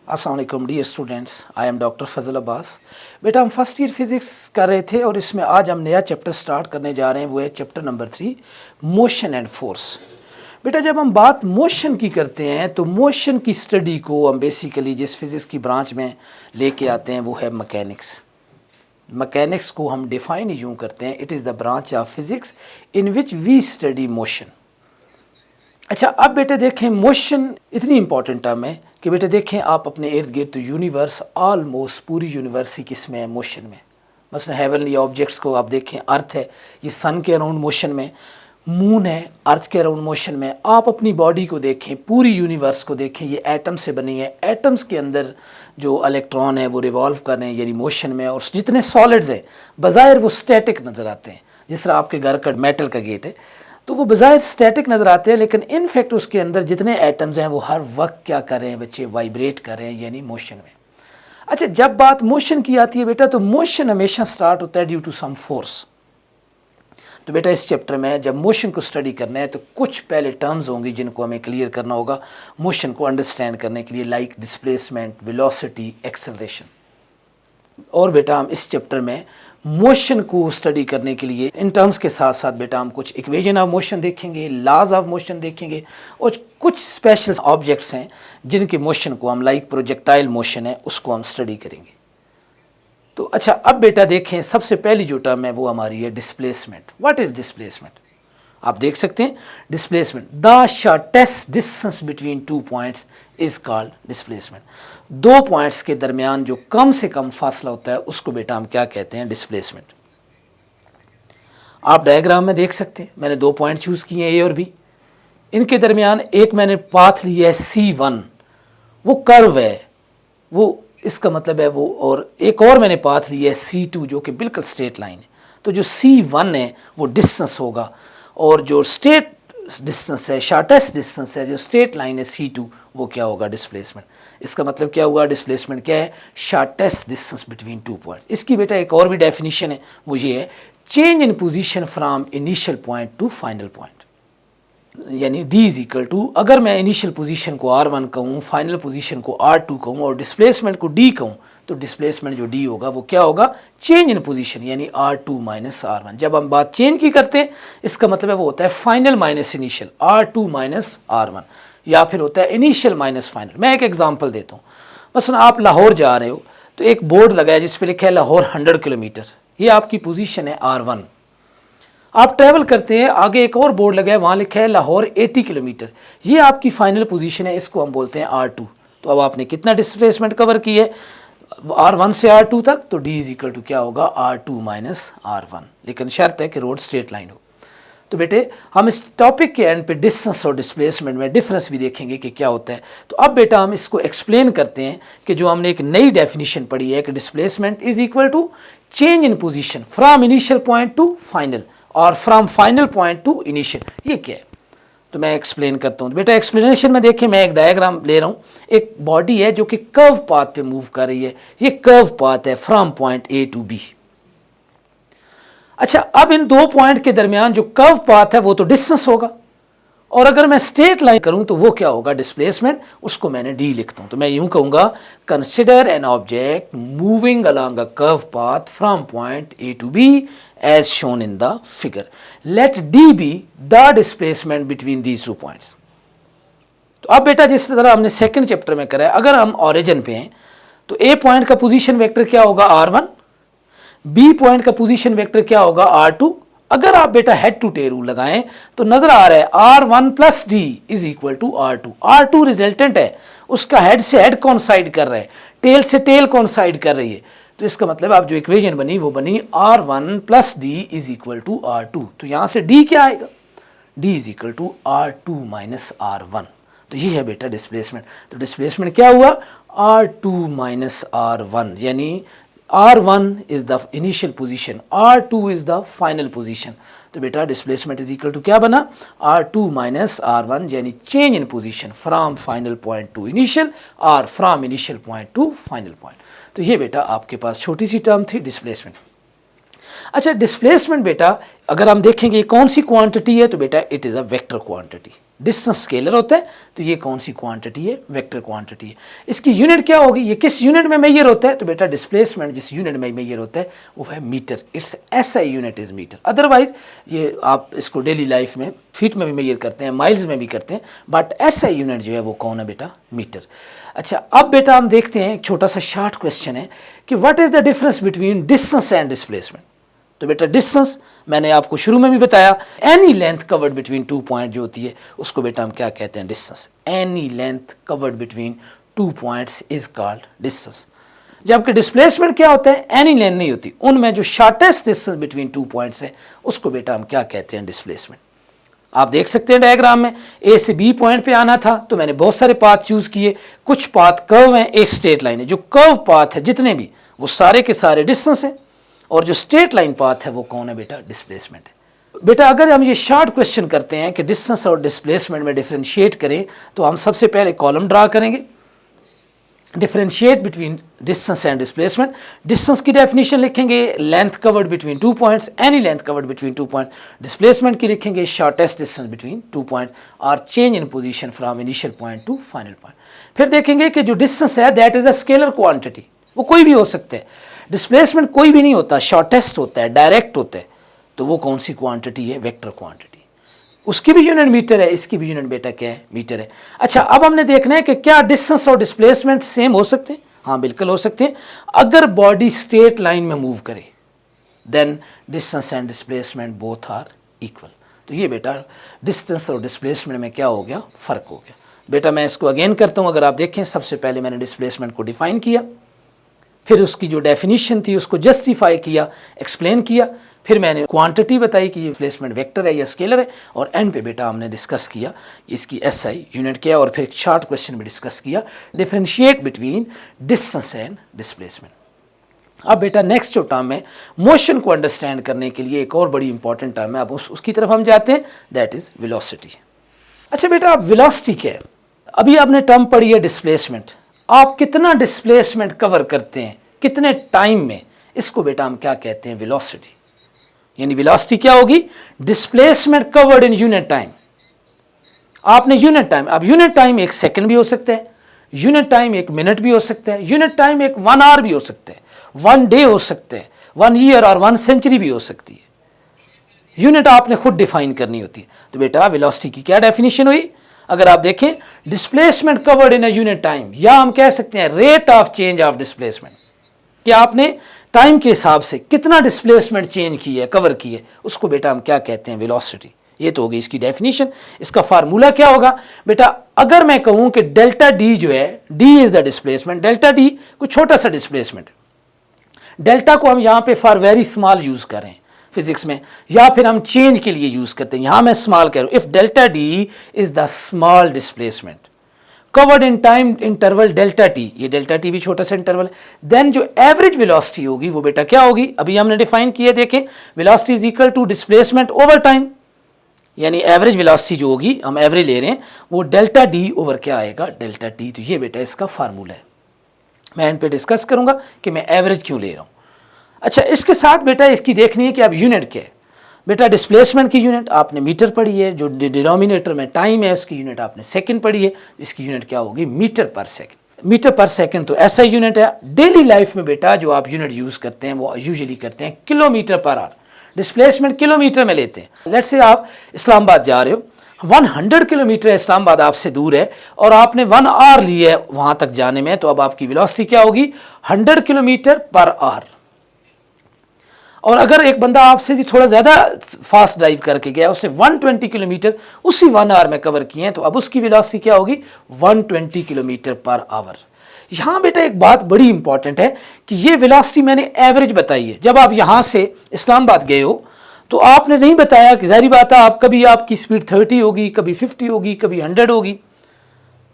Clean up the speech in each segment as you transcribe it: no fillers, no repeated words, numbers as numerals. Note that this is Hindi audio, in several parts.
अस्सलाम वालेकुम dear students, I am doctor Fazal Abbas. बेटा हम फर्स्ट ईयर फिज़िक्स कर रहे थे और इसमें आज हम नया चैप्टर स्टार्ट करने जा रहे हैं, वो है chapter number 3 motion and force. बेटा जब हम बात मोशन की करते हैं तो मोशन की स्टडी को हम बेसिकली जिस फिज़िक्स की ब्रांच में लेके आते हैं वो है मैकेनिक्स। मैकेनिक्स को हम डिफ़ाइन यूँ करते हैं, it is the branch of physics in which we study motion. अच्छा, अब बेटे देखें मोशन इतनी इंपॉर्टेंट टर्म है कि बेटे देखें आप अपने इर्द गिर्द तो यूनिवर्स ऑलमोस्ट पूरी यूनिवर्स ही किस में है, मोशन में। मसलन हेवनली ऑब्जेक्ट्स को आप देखें, अर्थ है ये सन के अराउंड मोशन में, मून है अर्थ के अराउंड मोशन में। आप अपनी बॉडी को देखें, पूरी यूनिवर्स को देखें, ये एटम से बनी है। एटम्स के अंदर जो इलेक्ट्रॉन है वो रिवॉल्व कर रहे हैं यानी मोशन में, और जितने सॉलिड्स हैं बज़ाहिर वो स्टैटिक नज़र आते हैं। जिस तरह आपके घर का मेटल का गेट है तो वो बज़ाहिर स्टैटिक नज़र आते हैं, लेकिन इनफैक्ट उसके अंदर जितने एटम्स हैं वो हर वक्त क्या कर रहे हैं बच्चे, वाइब्रेट कर रहे हैं यानी मोशन में। अच्छा, जब बात मोशन की आती है बेटा तो मोशन हमेशा स्टार्ट होता है ड्यू टू सम फोर्स। तो बेटा इस चैप्टर में जब मोशन को स्टडी करना है तो कुछ पहले टर्म्स होंगी जिनको हमें क्लियर करना होगा मोशन को अंडरस्टैंड करने के लिए, लाइक डिस्प्लेसमेंट, वेलोसिटी, एक्सेलरेशन। और बेटा हम इस चैप्टर में मोशन को स्टडी करने के लिए इन टर्म्स के साथ साथ बेटा हम कुछ इक्वेशन ऑफ मोशन देखेंगे, लॉज ऑफ मोशन देखेंगे, और कुछ स्पेशल ऑब्जेक्ट्स हैं जिनके मोशन को हम लाइक प्रोजेक्टाइल मोशन है उसको हम स्टडी करेंगे। तो अच्छा, अब बेटा देखें सबसे पहली जो टर्म है वो हमारी है डिस्प्लेसमेंट। What is displacement? आप देख सकते हैं displacement, the shortest distance between two points is called displacement. दो पॉइंट्स के दरमियान जो कम से कम फासला होता है उसको बेटा हम क्या कहते हैं, डिस्प्लेसमेंट। आप डायग्राम में देख सकते हैं, मैंने दो पॉइंट चूज किए हैं ए और बी। इनके दरमियान एक मैंने पाथ लिया है C1, वो कर्व है, वो इसका मतलब है वो, और एक और मैंने पाथ लिया है C2 जो कि बिल्कुल स्ट्रेट लाइन है। तो जो C1 है वो डिस्टेंस होगा, और जो स्ट्रेट डिस्टेंस है, शॉर्टेस्ट डिस्टेंस है जो स्ट्रेट लाइन है C2, वो क्या होगा, डिस्प्लेसमेंट। इसका मतलब क्या हुआ, डिस्प्लेसमेंट क्या है, shortest distance between two points. इसकी बेटा एक और भी डेफिनेशन है, वो ये है change in position from initial point to final point. यानी D इज इक्वल टू, अगर मैं इनिशियल पोजीशन को R1 कहूँ, फाइनल पोजीशन को R2 कहूँ और डिस्प्लेसमेंट को D कहूँ, तो डिस्प्लेसमेंट जो D होगा वो क्या होगा, चेंज इन पोजीशन यानी R2 माइनस R1। जब हम बात चेंज की करते हैं इसका मतलब है वो होता है final minus initial, R2 minus R1, या फिर होता है इनिशियल माइनस फाइनल। मैं एक एग्जांपल देता हूँ, मसलन आप लाहौर जा रहे हो तो एक बोर्ड लगा है जिस पर लिखा है लाहौर 100 किलोमीटर, ये आपकी पोजीशन है R1। आप ट्रैवल करते हैं, आगे एक और बोर्ड लगा है, वहाँ लिखा है लाहौर 80 किलोमीटर, ये आपकी फाइनल पोजीशन है, इसको हम बोलते हैं R2। तो अब आपने कितना डिस्प्लेसमेंट कवर की है, R1 से R2 तक, तो D इज इक्वल टू क्या होगा, R2 माइनस R1, लेकिन शर्त है कि रोड स्ट्रेट लाइन हो। तो बेटे हम इस टॉपिक के एंड पे डिस्टेंस और डिस्प्लेसमेंट में डिफरेंस भी देखेंगे कि क्या होता है। तो अब बेटा हम इसको एक्सप्लेन करते हैं कि जो हमने एक नई डेफिनेशन पढ़ी है कि displacement is equal to change in position from initial point to final और from final point to initial. ये क्या है, तो मैं एक्सप्लेन करता हूँ। बेटा एक्सप्लेनेशन में देखें, मैं एक डायग्राम ले रहा हूँ, एक बॉडी है जो कि कर्व पाथ पे मूव कर रही है, ये कर्व पाथ है from point A to B। अच्छा, अब इन दो पॉइंट के दरमियान जो कर्व पाथ है वो तो डिस्टेंस होगा, और अगर मैं स्ट्रेट लाइन करूं तो वो क्या होगा, डिस्प्लेसमेंट, उसको मैंने D लिखता हूं। तो मैं यूं कहूंगा, consider an object moving along a curve path from point A to B as shown in the figure, let D be the displacement between these two points. तो अब बेटा जिस तरह हमने सेकंड चैप्टर में करा है, अगर हम ऑरिजिन पे हैं तो A पॉइंट का पोजीशन वेक्टर क्या होगा, R1, B पॉइंट का पोजीशन वेक्टर क्या होगा, R2। अगर आप बेटा हेड टू टेल रूल लगाएं तो नजर आ रहा है R1 plus D is equal to R2। R2 resultant है, उसका हेड से हेड कॉन्साइड कर रहा है, टेल से टेल कॉन्साइड कर रही है। तो इसका मतलब आप जो इक्वेशन बनी वो बनी R1 plus D is equal to R2। तो यहां से D क्या आएगा, D is equal to R2 minus R1। तो ये है बेटा डिस्प्लेसमेंट। तो डिस्प्लेसमेंट क्या हुआ, R2 माइनस R1, यानी R1 is the initial position, R2 is the final position। तो बेटा डिस्प्लेसमेंट इज इक्वल टू क्या बना, R2 माइनस R1, यानी change in position from final point to initial और from initial point to final point. तो ये बेटा आपके पास छोटी सी टर्म थी डिस्प्लेसमेंट। अच्छा, डिस्प्लेसमेंट बेटा अगर हम देखेंगे कौन सी क्वांटिटी है, तो बेटा it is a vector quantity. Distance scalar होता है, तो ये कौन सी क्वांटिटी है, वेक्टर क्वांटिटी है। इसकी यूनिट क्या होगी, ये किस यूनिट में मेजर होता है, तो बेटा डिस्प्लेसमेंट जिस यूनिट में मेजर होता है वो है metre, its SI unit is metre. Otherwise ये आप इसको डेली लाइफ में फीट में भी मेजर करते हैं, माइल्स में भी करते हैं, बट एसआई यूनिट जो है वो कौन है बेटा, मीटर। अच्छा, अब बेटा हम देखते हैं एक छोटा सा शॉर्ट क्वेश्चन है कि what is the difference between distance and displacement. तो बेटा डिस्टेंस मैंने आपको शुरू में भी बताया, any length covered between 2 point जो होती है उसको बेटा हम क्या कहते हैं, distance. Any length covered between 2 points is called distance. जबकि डिस्प्लेसमेंट क्या होता है, एनी लेंथ नहीं होती, उनमें जो शॉर्टेस्ट डिस्टेंस बिटवीन 2 पॉइंट्स है उसको बेटा हम क्या कहते हैं, डिस्प्लेसमेंट। आप देख सकते हैं डायग्राम में ए से बी पॉइंट पे आना था तो मैंने बहुत सारे पाथ चूज किए, कुछ पाथ कर्व हैं, एक स्ट्रेट लाइन है। जो कर्व पाथ है जितने भी वो सारे के सारे डिस्टेंस है, और जो स्ट्रेट लाइन पाथ है वो कौन है बेटा, डिस्प्लेसमेंट है। बेटा अगर हम ये शॉर्ट क्वेश्चन करते हैं कि डिस्टेंस और डिस्प्लेसमेंट में डिफरेंशिएट करें, तो हम सबसे पहले कॉलम ड्रा करेंगे, differentiate between distance and displacement. Distance की डेफिनेशन लिखेंगे, length covered between 2 points, any length covered between 2 point. Displacement की लिखेंगे, shortest distance between 2 point or change in position from initial point to final point. फिर देखेंगे कि जो डिस्टेंस है that is a scalar quantity, वो कोई भी हो सकता है। डिस्प्लेसमेंट कोई भी नहीं होता, शॉर्टेस्ट होता है, डायरेक्ट होता है, तो वो कौन सी क्वांटिटी है, वेक्टर क्वांटिटी। उसकी भी यूनिट मीटर है, इसकी भी यूनिट बेटा क्या है, मीटर है। अच्छा, अब हमने देखना है कि क्या डिस्टेंस और डिस्प्लेसमेंट सेम हो सकते हैं। हाँ बिल्कुल हो सकते हैं। अगर बॉडी स्ट्रेट लाइन में मूव करे then distance and displacement both are equal. तो ये बेटा डिस्टेंस और डिस्प्लेसमेंट में क्या हो गया, फर्क हो गया। बेटा मैं इसको अगेन करता हूँ। अगर आप देखें, सबसे पहले मैंने डिस्प्लेसमेंट को डिफाइन किया, फिर उसकी जो डेफिनेशन थी उसको जस्टिफाई किया, एक्सप्लेन किया, फिर मैंने क्वांटिटी बताई कि ये डिस्प्लेसमेंट वेक्टर है या स्केलर है, और एंड पे बेटा हमने डिस्कस किया इसकी एसआई यूनिट क्या है, और फिर एक शॉर्ट क्वेश्चन में डिस्कस किया differentiate between distance and displacement. अब बेटा नेक्स्ट जो टर्म है मोशन को अंडरस्टैंड करने के लिए एक और बड़ी इंपॉर्टेंट टर्म है, अब उसकी तरफ हम जाते हैं, दैट इज वेलोसिटी। अच्छा बेटा, अब वेलोसिटी क्या है, अभी आपने टर्म पढ़ी है डिस्प्लेसमेंट। आप कितना डिस्प्लेसमेंट कवर करते हैं कितने टाइम में, इसको बेटा हम क्या कहते हैं, वेलोसिटी। यानी वेलोसिटी क्या होगी, displacement covered in unit time. आपने यूनिट टाइम, अब यूनिट टाइम 1 सेकंड भी हो सकता है, यूनिट टाइम 1 मिनट भी हो सकता है, यूनिट टाइम 1 आवर भी हो सकता है, 1 डे हो सकता है, 1 ईयर और 1 सेंचुरी भी हो सकती है। यूनिट आपने खुद डिफाइन करनी होती है। तो बेटा वेलोसिटी की क्या डेफिनेशन हुई, अगर आप देखें displacement covered in a unit time, या हम कह सकते हैं rate of change of displacement, कि आपने टाइम के हिसाब से कितना डिस्प्लेसमेंट चेंज की है, कवर की है, उसको बेटा हम क्या कहते हैं, वेलोसिटी। ये तो होगी इसकी डेफिनेशन। इसका फार्मूला क्या होगा बेटा, अगर मैं कहूं कि डेल्टा डी जो है, D is the displacement, delta D कुछ छोटा सा डिस्प्लेसमेंट, डेल्टा को हम यहां पे फॉर वेरी स्मॉल यूज करें फिजिक्स में, या फिर हम चेंज के लिए यूज करते हैं, यहां मैं स्मॉल कह रहा हूं, if delta D is the small displacement covered in time interval delta T, ये डेल्टा टी भी छोटा सा इंटरवल है, देन जो एवरेज वेलोसिटी होगी वो बेटा क्या होगी, अभी हमने डिफाइन किया, देखें velocity is equal to displacement over time. यानी एवरेज वेलोसिटी जो होगी, हम एवरेज ले रहे हैं, वो डेल्टा डी ओवर क्या आएगा, डेल्टा टी। तो ये बेटा इसका फार्मूला है, मैं इन पे डिस्कस करूंगा कि मैं एवरेज क्यों ले रहा हूं। अच्छा, इसके साथ बेटा इसकी देखनी है कि अब यूनिट क्या है। बेटा डिस्प्लेसमेंट की यूनिट आपने मीटर पढ़ी है, जो डिनोमिनेटर में टाइम है उसकी यूनिट आपने सेकंड पढ़ी है, इसकी यूनिट क्या होगी, metre per second. Metre per second तो ऐसा यूनिट है। डेली लाइफ में बेटा जो आप यूनिट यूज करते हैं वो यूजुअली करते हैं kilometre per hour, displacement kilometre में लेते हैं। लेट्स से आप इस्लामाबाद जा रहे हो, 100 किलोमीटर इस्लामाबाद आपसे दूर है और आपने 1 आवर लिया है वहां तक जाने में, तो अब आपकी वेलोसिटी क्या होगी, 100 किलोमीटर पर आवर। और अगर एक बंदा आपसे भी थोड़ा ज़्यादा फास्ट ड्राइव करके गया, उसने 120 किलोमीटर उसी 1 आवर में कवर किए हैं, तो अब उसकी वेलोसिटी क्या होगी, 120 किलोमीटर पर आवर। यहाँ बेटा एक बात बड़ी इंपॉर्टेंट है कि ये वेलोसिटी मैंने एवरेज बताई है। जब आप यहाँ से इस्लामाबाद गए हो तो आपने नहीं बताया कि जाहिर बात है आप कभी आपकी स्पीड 30 होगी, कभी 50 होगी, कभी 100 होगी,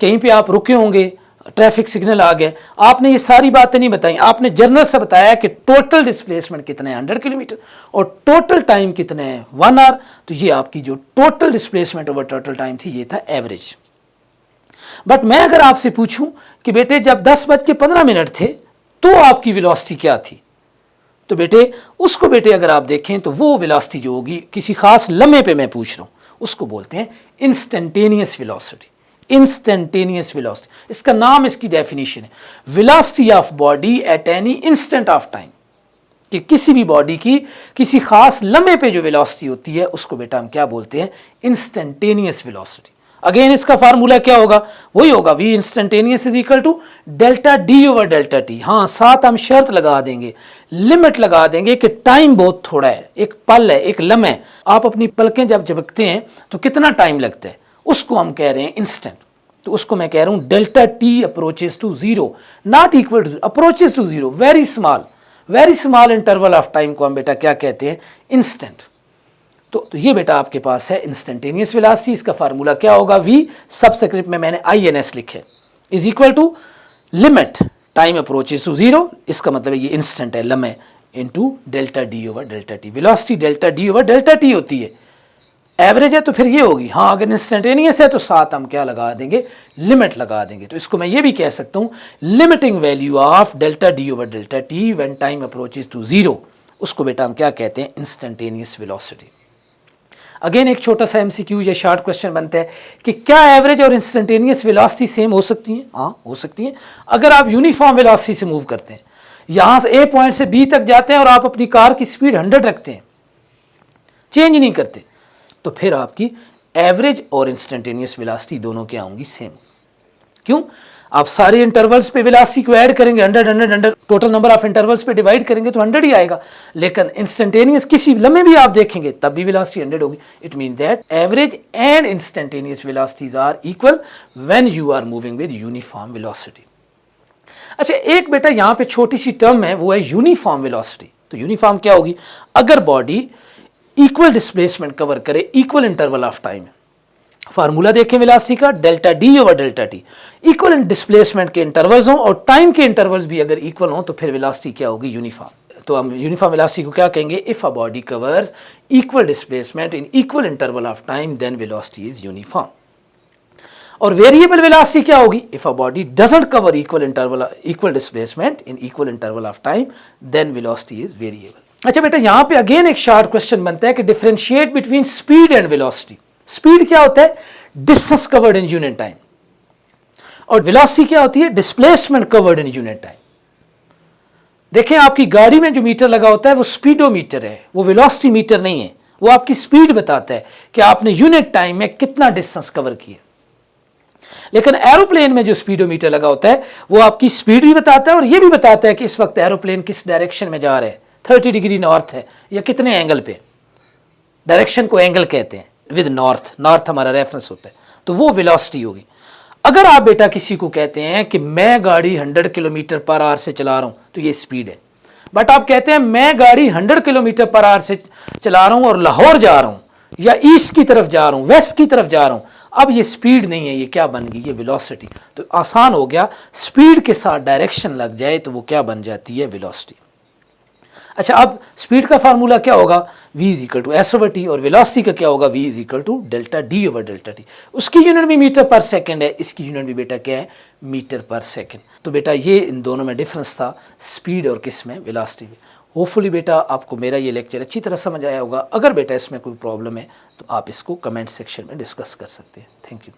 कहीं पे आप रुके होंगे, ट्रैफिक सिग्नल आ गए, आपने ये सारी बातें नहीं बताई। आपने जनरल से बताया कि टोटल डिस्प्लेसमेंट कितने हैं 100 किलोमीटर और टोटल टाइम कितने हैं 1 आवर। तो ये आपकी जो total displacement over total time थी ये था एवरेज। बट मैं अगर आपसे पूछूं कि बेटे जब 10:15 थे तो आपकी वेलोसिटी क्या थी, तो बेटे उसको बेटे अगर आप देखें तो वो वेलोसिटी जो होगी किसी खास लम्हे पे मैं पूछ रहा हूँ, उसको बोलते हैं इंस्टेंटेनियस वेलोसिटी। इंस्टेंटेनियस वेलोसिटी, इसका नाम, इसकी डेफिनेशन है velocity of body at any instant of time, कि किसी भी बॉडी की किसी खास लम्हे पे जो वेलोसिटी होती है उसको बेटा हम क्या बोलते हैं, इंस्टेंटेनियस वेलोसिटी। अगेन इसका फार्मूला क्या होगा, वही होगा v instantaneous is equal to delta D over delta T. हाँ, साथ हम शर्त लगा देंगे, लिमिट लगा देंगे कि टाइम बहुत थोड़ा है, एक पल है, एक लम्हा है। आप अपनी पलकें जब झपकते हैं तो कितना टाइम लगता है, उसको हम कह रहे हैं इंस्टेंट। तो उसको मैं कह रहा हूं delta T approaches to zero, not equal to, approaches to zero, very small interval of time को हम बेटा क्या कहते हैं, इंस्टेंट। तो ये बेटा आपके पास है इंस्टेंटेनियस वेलोसिटी। इसका फार्मूला क्या होगा, v सबस्क्रिप्ट में मैंने INS लिखे is equal to limit time approaches to zero, इसका मतलब ये इंस्टेंट है, लम्हे, into delta D over delta t. Velocity delta D over delta t होती है, एवरेज है तो फिर ये होगी। हाँ, अगर इंस्टेंटेनियस है तो साथ हम क्या लगा देंगे, लिमिट लगा देंगे। तो इसको मैं ये भी कह सकता हूँ limiting value of delta D over delta t when time approaches to zero, उसको बेटा हम क्या कहते हैं, इंस्टेंटेनियस वेलोसिटी। अगेन एक छोटा सा MCQ या शॉर्ट क्वेश्चन बनता है कि क्या एवरेज और इंस्टेंटेनियस वेलोसिटी सेम हो सकती हैं? हाँ, हो सकती हैं। अगर आप यूनिफॉर्म वेलोसिटी से मूव करते हैं, यहाँ से A पॉइंट से B तक जाते हैं और आप अपनी कार की स्पीड 100 रखते हैं, चेंज नहीं करते, तो फिर आपकी एवरेज और इंस्टेंटेनियस वेलोसिटी दोनों क्या होंगी, सेम। क्यों? आप सारे इंटरवल्स पे वेलोसिटी को ऐड करेंगे, 100 टोटल नंबर ऑफ इंटरवल्स पे डिवाइड करेंगे तो 100 ही आएगा। लेकिन इंस्टेंटेनियस किसी लम्हे भी आप देखेंगे तब भी वेलोसिटी 100 होगी। It mean that average and instantaneous velocities are equal when you are moving with uniform velocity. अच्छा, एक बेटा यहाँ पे छोटी सी टर्म है, वो है यूनिफॉर्म वेलोसिटी। तो यूनिफॉर्म क्या होगी, अगर बॉडी इक्वल डिस्प्लेसमेंट कवर करे equal interval of time. Formula देखें वेलोसिटी का, delta D over delta T. Equal displacement के इंटरवल्स हों और टाइम के इंटरवल्स भी अगर इक्वल हों तो फिर वेलोसिटी क्या होगी, यूनिफॉर्म। तो हम यूनिफॉर्म वेलोसिटी को क्या कहेंगे, if a body covers equal displacement in equal interval of time then velocity is uniform. और वेरिएबल वेलोसिटी क्या होगी, if a body doesn't cover equal displacement in equal interval of time then velocity is variable. अच्छा बेटा, यहां पे अगेन एक शॉर्ट क्वेश्चन बनता है कि differentiate between speed and velocity. Speed क्या होता है, distance covered in unit time, और वेलोसिटी क्या होती है, displacement covered in unit time. देखें, आपकी गाड़ी में जो मीटर लगा होता है वो स्पीडोमीटर है, वो वेलोसिटी मीटर नहीं है। वो आपकी स्पीड बताता है कि आपने यूनिट टाइम में कितना डिस्टेंस कवर किया। लेकिन एरोप्लेन में जो स्पीडोमीटर लगा होता है वो आपकी स्पीड भी बताता है और ये भी बताता है कि इस वक्त एरोप्लेन किस डायरेक्शन में जा रहा है, 30 डिग्री नॉर्थ है या कितने एंगल पे। डायरेक्शन को एंगल कहते हैं विद नॉर्थ, नॉर्थ हमारा रेफरेंस होता है, तो वो वेलोसिटी होगी। अगर आप बेटा किसी को कहते हैं कि मैं गाड़ी 100 किलोमीटर पर आवर से चला रहा हूं तो ये स्पीड है। बट आप कहते हैं मैं गाड़ी 100 किलोमीटर पर आवर से चला रहा हूं और लाहौर जा रहा हूं या ईस्ट की तरफ जा रहा हूं, वेस्ट की तरफ जा रहा हूं, अब ये स्पीड नहीं है, ये क्या बन गई, ये वेलोसिटी। तो आसान हो गया, स्पीड के साथ डायरेक्शन लग जाए तो वो क्या बन जाती है, वेलोसिटी। अच्छा, अब स्पीड का फार्मूला क्या होगा, v is equal to s over t, और वेलोसिटी का क्या होगा, v is equal to delta D over delta t. उसकी यूनिट भी मीटर पर सेकंड है, इसकी यूनिट भी बेटा क्या है, मीटर पर सेकंड। तो बेटा ये इन दोनों में डिफरेंस था, स्पीड और किस में, वेलोसिटी में। होपफुली बेटा आपको मेरा ये लेक्चर अच्छी तरह समझ आया होगा। अगर बेटा इसमें कोई प्रॉब्लम है तो आप इसको कमेंट सेक्शन में डिस्कस कर सकते हैं। Thank you.